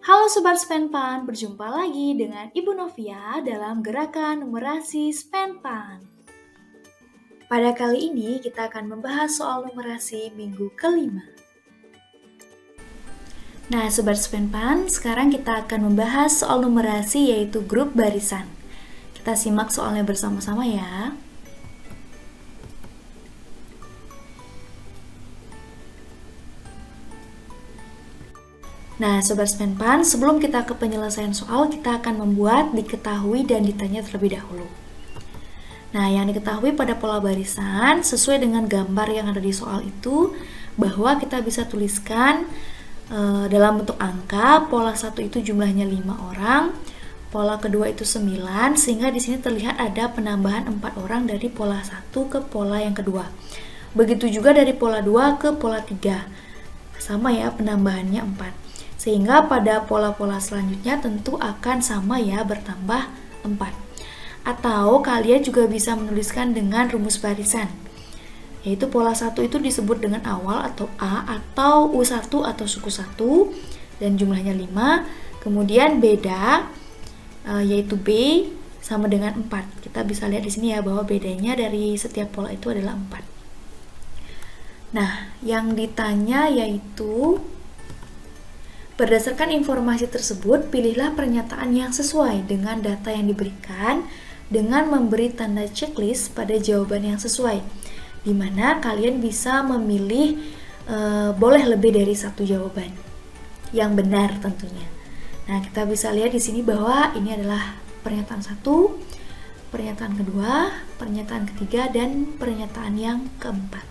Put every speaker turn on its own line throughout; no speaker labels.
Halo Sobat Spenpan, berjumpa lagi dengan Ibu Novia dalam gerakan numerasi Spenpan. Pada kali ini kita akan membahas soal numerasi minggu kelima. Nah Sobat Spenpan, sekarang kita akan membahas soal numerasi yaitu grup barisan. Kita simak soalnya bersama-sama ya. Nah, Sobat Spenpan, sebelum kita ke penyelesaian soal, kita akan membuat diketahui dan ditanya terlebih dahulu. Nah, yang diketahui pada pola barisan, sesuai dengan gambar yang ada di soal itu, bahwa kita bisa tuliskan dalam bentuk angka, pola 1 itu jumlahnya 5 orang, pola kedua itu 9, sehingga di sini terlihat ada penambahan 4 orang dari pola 1 ke pola yang kedua. Begitu juga dari pola 2 ke pola 3. Sama ya, penambahannya 4. Sehingga pada pola-pola selanjutnya tentu akan sama ya, bertambah 4. Atau kalian juga bisa menuliskan dengan rumus barisan, yaitu pola 1 itu disebut dengan awal atau A atau U1 atau suku 1 dan jumlahnya 5. Kemudian beda yaitu B sama dengan 4. Kita bisa lihat di sini ya bahwa bedanya dari setiap pola itu adalah 4. Nah, yang ditanya yaitu berdasarkan informasi tersebut, pilihlah pernyataan yang sesuai dengan data yang diberikan dengan memberi tanda checklist pada jawaban yang sesuai, di mana kalian bisa memilih boleh lebih dari satu jawaban yang benar tentunya. Nah, kita bisa lihat di sini bahwa ini adalah pernyataan 1, pernyataan kedua, pernyataan ketiga, dan pernyataan yang keempat.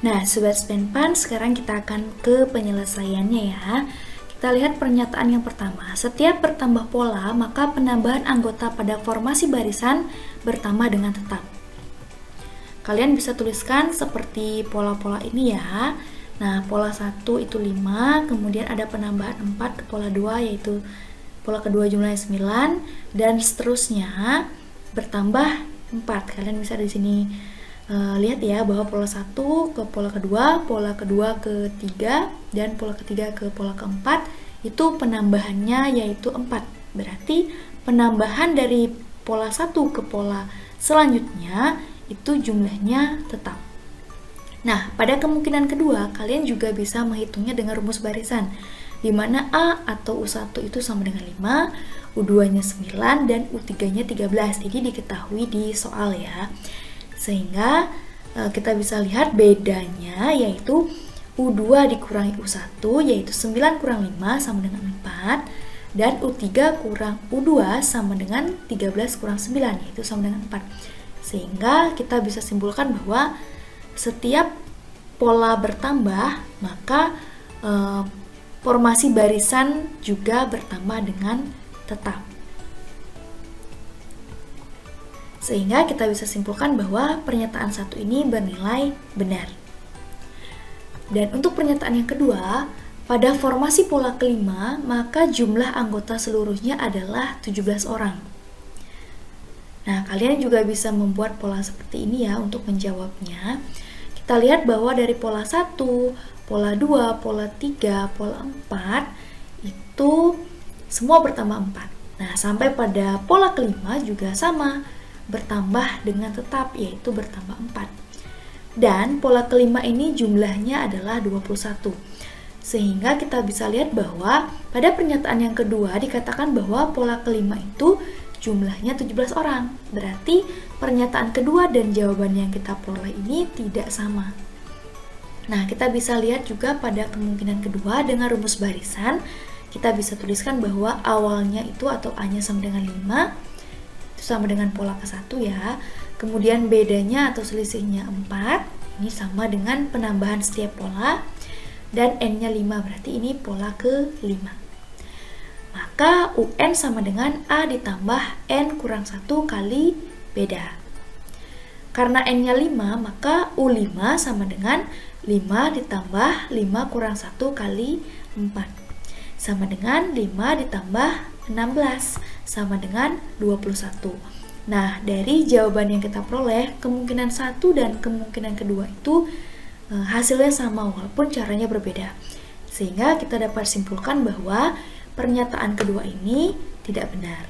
Nah, Sobat Spenpan, sekarang kita akan ke penyelesaiannya ya. Kita lihat pernyataan yang pertama. Setiap bertambah pola, maka penambahan anggota pada formasi barisan bertambah dengan tetap. Kalian bisa tuliskan seperti pola-pola ini ya. Nah, pola 1 itu 5, kemudian ada penambahan 4 ke pola 2 yaitu pola kedua jumlahnya 9 dan seterusnya bertambah 4. Kalian bisa di sini lihat ya bahwa pola 1 ke pola kedua ke 3 dan pola ketiga ke pola keempat itu penambahannya yaitu 4. Berarti penambahan dari pola 1 ke pola selanjutnya itu jumlahnya tetap. Nah, pada kemungkinan kedua kalian juga bisa menghitungnya dengan rumus barisan, di mana A atau U1 itu sama dengan 5, U2-nya 9 dan U3-nya 13. Jadi diketahui di soal ya. Sehingga kita bisa lihat bedanya yaitu U2 dikurangi U1 yaitu 9 kurang 5 sama dengan 4 dan U3 kurang U2 sama dengan 13 kurang 9 yaitu sama dengan 4. Sehingga kita bisa simpulkan bahwa setiap pola bertambah maka formasi barisan juga bertambah dengan tetap. Sehingga kita bisa simpulkan bahwa pernyataan 1 ini bernilai benar. Dan untuk pernyataan yang kedua, pada formasi pola kelima, maka jumlah anggota seluruhnya adalah 17 orang. Nah, kalian juga bisa membuat pola seperti ini ya untuk menjawabnya. Kita lihat bahwa dari pola 1, pola 2, pola 3, pola 4 itu semua bertambah 4. Nah, sampai pada pola kelima juga sama, bertambah dengan tetap yaitu bertambah 4. Dan pola kelima ini jumlahnya adalah 21. Sehingga kita bisa lihat bahwa pada pernyataan yang kedua dikatakan bahwa pola kelima itu jumlahnya 17 orang. Berarti pernyataan kedua dan jawaban yang kita peroleh ini tidak sama. Nah, kita bisa lihat juga pada kemungkinan kedua dengan rumus barisan, kita bisa tuliskan bahwa awalnya itu atau A-nya sama dengan 5, sama dengan pola ke-1 ya. Kemudian bedanya atau selisihnya 4, ini sama dengan penambahan setiap pola, dan N-nya 5, berarti ini pola ke-5. Maka UN sama dengan A ditambah N kurang 1 kali beda. Karena N-nya 5, maka U5 sama dengan 5 ditambah 5 kurang 1 kali 4. Sama dengan 5 ditambah 16 sama dengan 21. Nah, dari jawaban yang kita peroleh, kemungkinan 1 dan kemungkinan kedua itu hasilnya sama walaupun caranya berbeda. Sehingga kita dapat simpulkan bahwa pernyataan kedua ini tidak benar.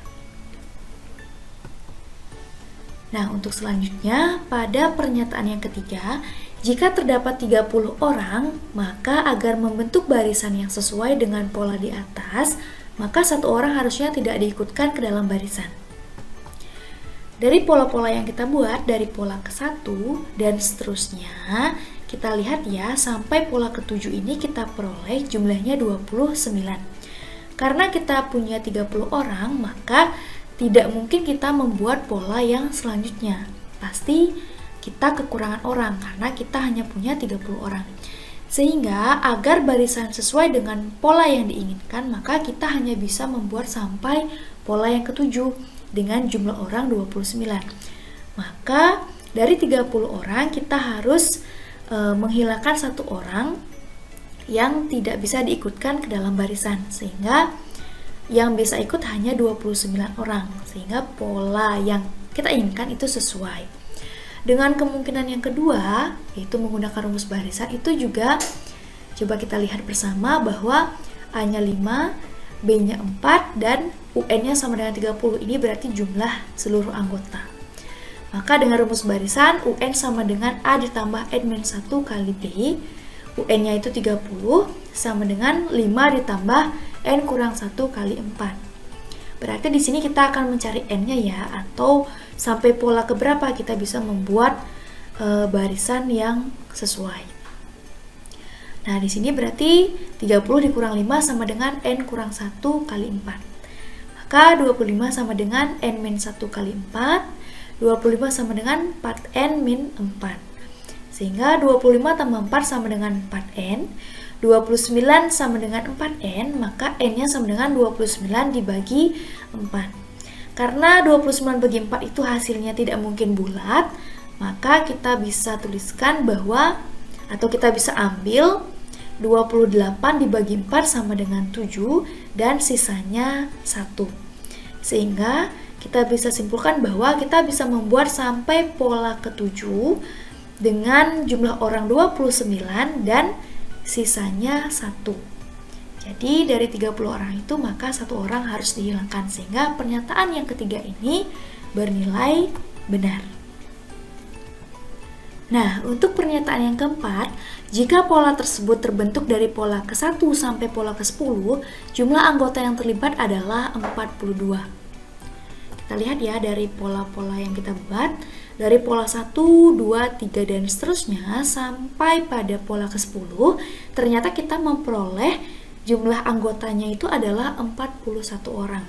Nah, untuk selanjutnya, pada pernyataan yang ketiga, jika terdapat 30 orang, maka agar membentuk barisan yang sesuai dengan pola di atas, maka satu orang harusnya tidak diikutkan ke dalam barisan. Dari pola-pola yang kita buat, dari pola ke-1 dan seterusnya, kita lihat ya, sampai pola ke-7 ini kita peroleh jumlahnya 29. Karena kita punya 30 orang, maka tidak mungkin kita membuat pola yang selanjutnya. Pasti kita kekurangan orang karena kita hanya punya 30 orang. Sehingga agar barisan sesuai dengan pola yang diinginkan, maka kita hanya bisa membuat sampai pola yang ke-7 dengan jumlah orang 29. Maka dari 30 orang kita harus menghilangkan satu orang yang tidak bisa diikutkan ke dalam barisan, sehingga yang bisa ikut hanya 29 orang, sehingga pola yang kita inginkan itu sesuai. Dengan kemungkinan yang kedua, yaitu menggunakan rumus barisan, itu juga coba kita lihat bersama bahwa A-nya 5, B-nya 4, dan UN-nya sama dengan 30. Ini berarti jumlah seluruh anggota. Maka dengan rumus barisan, UN sama dengan A ditambah N-1 kali B, UN-nya itu 30, sama dengan 5 ditambah N kurang 1 kali 4. Berarti di sini kita akan mencari N-nya ya, atau sampai pola keberapa kita bisa membuat barisan yang sesuai. Nah, di sini berarti 30 dikurang 5 sama dengan N kurang 1 kali 4. Maka 25 sama dengan N-1 kali 4, 25 sama dengan 4N-4. Sehingga 25 tambah 4 sama dengan 4N, 29 sama dengan 4N, maka N-nya sama dengan 29 dibagi 4. Karena 29 bagi 4 itu hasilnya tidak mungkin bulat, maka kita bisa tuliskan bahwa, atau kita bisa ambil 28 dibagi 4 sama dengan 7, dan sisanya 1. Sehingga kita bisa simpulkan bahwa kita bisa membuat sampai pola ke-7 dengan jumlah orang 29 dan sisanya 1. Jadi dari 30 orang itu maka satu orang harus dihilangkan, sehingga pernyataan yang ketiga ini bernilai benar. Nah, untuk pernyataan yang keempat, jika pola tersebut terbentuk dari pola ke-1 sampai pola ke-10, jumlah anggota yang terlibat adalah 42. Kita lihat ya dari pola-pola yang kita buat, dari pola 1, 2, 3, dan seterusnya sampai pada pola ke-10, ternyata kita memperoleh jumlah anggotanya itu adalah 41 orang.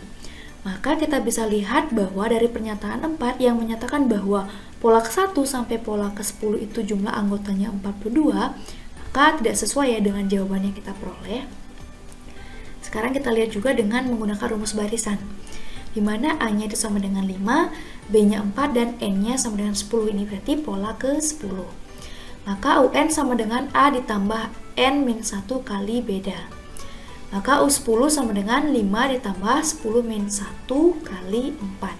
Maka kita bisa lihat bahwa dari pernyataan 4 yang menyatakan bahwa pola ke-1 sampai pola ke-10 itu jumlah anggotanya 42, maka tidak sesuai ya dengan jawaban yang kita peroleh. Sekarang kita lihat juga dengan menggunakan rumus barisan, di mana A-nya itu sama dengan 5, B-nya 4, dan N-nya sama dengan 10. Ini berarti pola ke-10. Maka UN sama dengan A ditambah N-1 kali beda. Maka U10 sama dengan 5 ditambah 10-1 kali 4.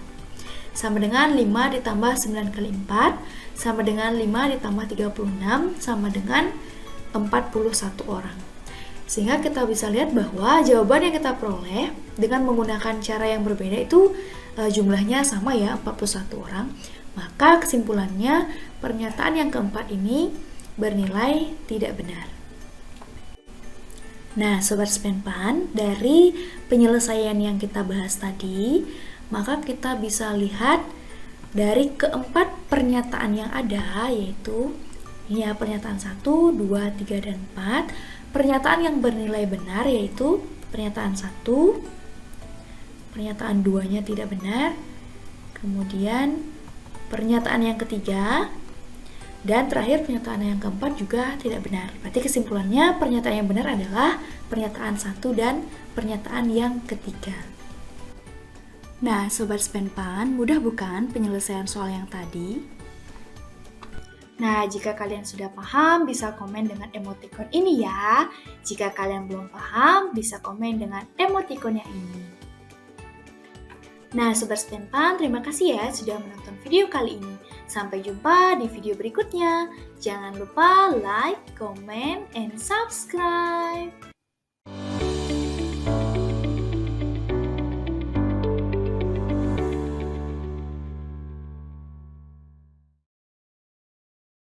Sama dengan 5 ditambah 9 kali 4, sama dengan 5 ditambah 36, sama dengan 41 orang. Sehingga kita bisa lihat bahwa jawaban yang kita peroleh dengan menggunakan cara yang berbeda itu jumlahnya sama ya, 41 orang. Maka kesimpulannya pernyataan yang keempat ini bernilai tidak benar. Nah, Sobat Spenpan, dari penyelesaian yang kita bahas tadi, maka kita bisa lihat dari keempat pernyataan yang ada, yaitu ini ya, pernyataan 1, 2, 3, dan 4. Pernyataan yang bernilai benar yaitu pernyataan 1, pernyataan 2-nya tidak benar, kemudian pernyataan yang ketiga, dan terakhir pernyataan yang keempat juga tidak benar. Berarti kesimpulannya pernyataan yang benar adalah pernyataan 1 dan pernyataan yang ketiga. Nah, Sobat Spenpan, mudah bukan penyelesaian soal yang tadi? Nah, jika kalian sudah paham, bisa komen dengan emoticon ini ya. Jika kalian belum paham, bisa komen dengan emoticon yang ini. Nah, Sobat Spenpan, terima kasih ya sudah menonton video kali ini. Sampai jumpa di video berikutnya. Jangan lupa like, comment, and subscribe.